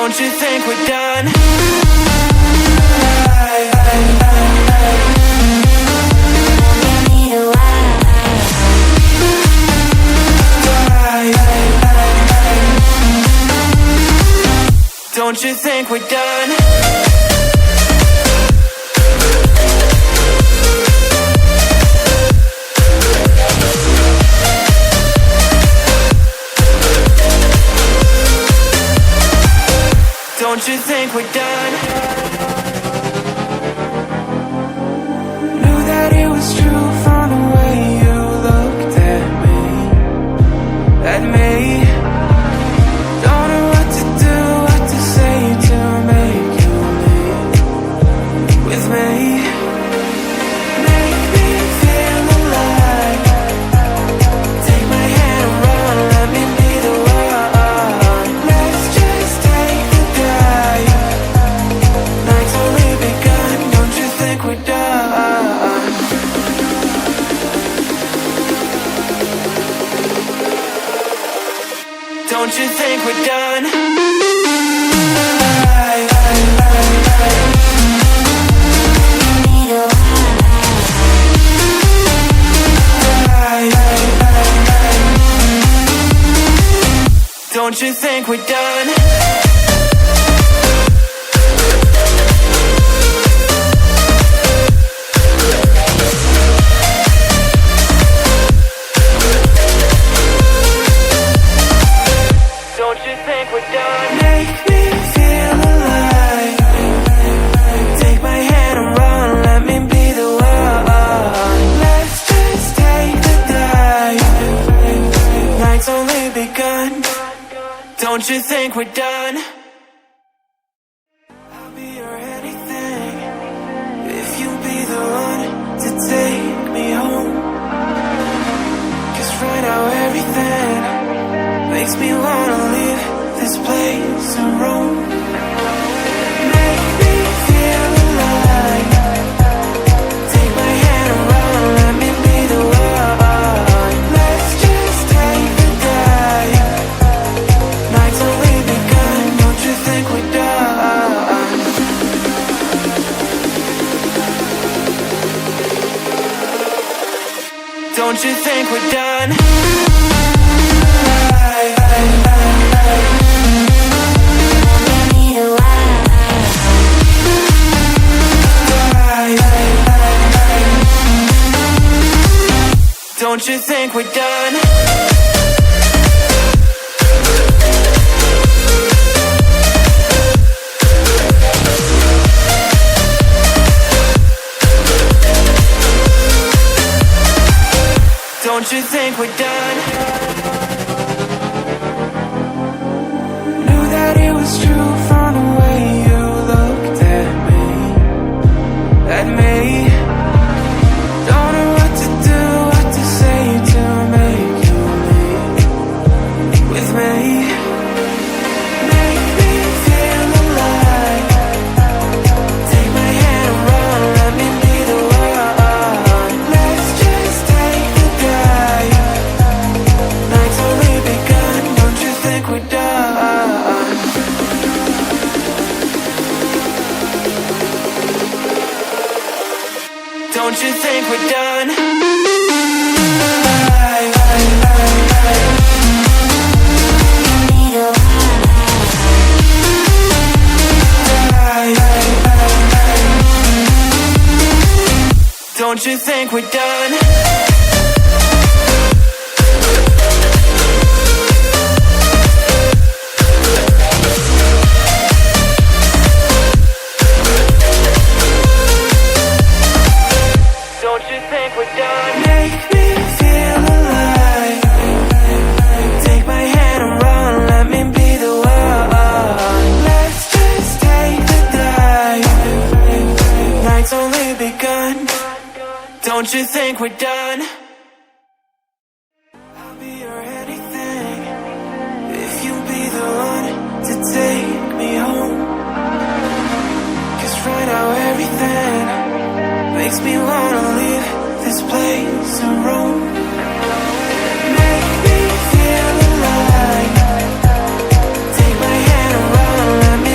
Don't you think we're done? Don't you think we're done? Don't you think we're done? Knew that it was true from the way you looked at me. At me. Don't know what to do, what to say to make you leave with me. Make me feel alive. Take my hand and run, let me be the one. Let's just take the drive. Night's only begun, don't you think we're done? Don't you think we're done? Don't you think we're done? Don't you think we're done? Make me feel alive. Take my hand and run, let me be the one. Let's just take the dive. Night's only begun. Don't you think we're done? I'll be your anything if you'll be the one to take me home. 'Cause right now everything makes me wanna leave this place and roam. Make me feel alive. Take my hand and run, let me be the one. Let's just take the dive. Night's only begun, don't you think we're done? Don't you think we're done? Don't you think we're done? Don't you think we're done? Knew that it was true from the way you looked at me. At me. Don't know what to do, what to say to make you leave with me. Make me feel alive. Take my hand and run, let me be the one. Let's just take the drive. Night's only begun, don't you think we're done? Don't you think we're done? Don't you think we're done? Don't you think we're done? Make me feel alive. Take my hand and run, let me be the one. Let's just take the dive. Night's only begun. Don't you think we're done? I'll be your anything if you'll be the one to take me home. 'Cause right now everything makes me wanna leave this place and roam. Make me feel alive. Take my hand and run, let me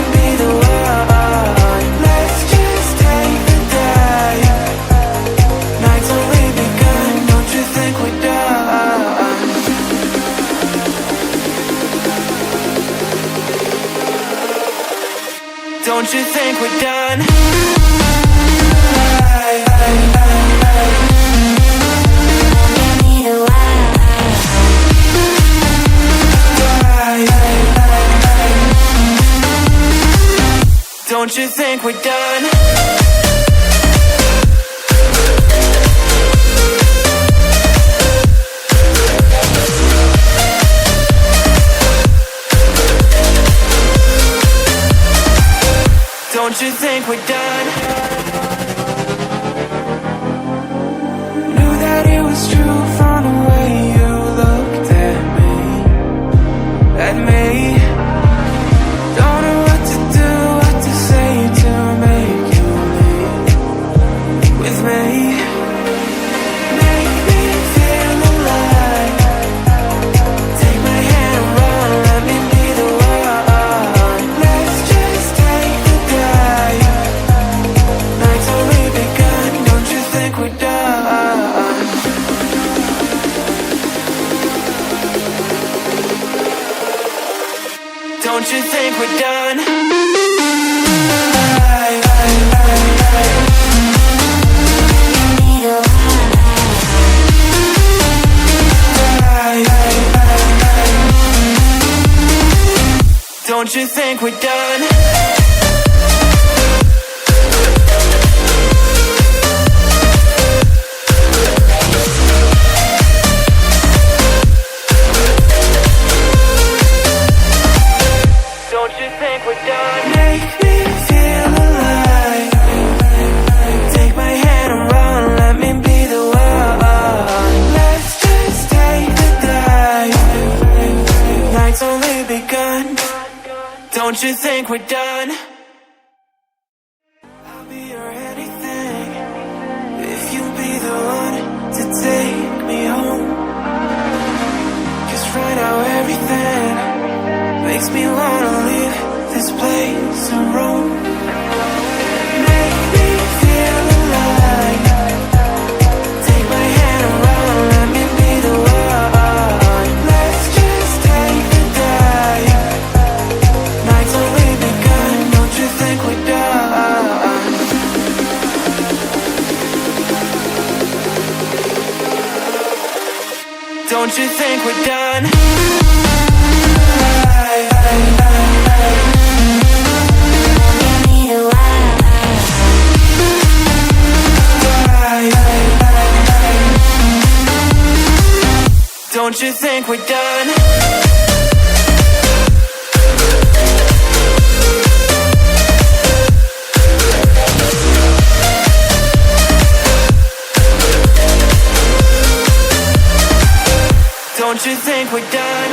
Don't you think we're done? Don't you think we're done? Don't you think we're done? Knew that it was true from the way you looked at me. At me. Don't know what to do, what to say to make you leave with me. Make me feel alive. Take my hand and run, let me be the one. Let's just take the dive. Night's only begun, don't you think we're done? Don't you think we're done? Don't you think we're done? Don't you think we're done? Make me feel alive. Take my hand and run, let me be the one. Let's just take the dive. Night's only begun. Don't you think we're done? I'll be your anything if you'll be the one to take me home. 'Cause right now everything makes me wanna leave this place and roam. Make me feel alive. Take my hand and run, let me be the one. Let's just take the dive. Night's only begun, don't you think we're done? Don't you think we're done? Don't you think we're done? Don't you think we're done?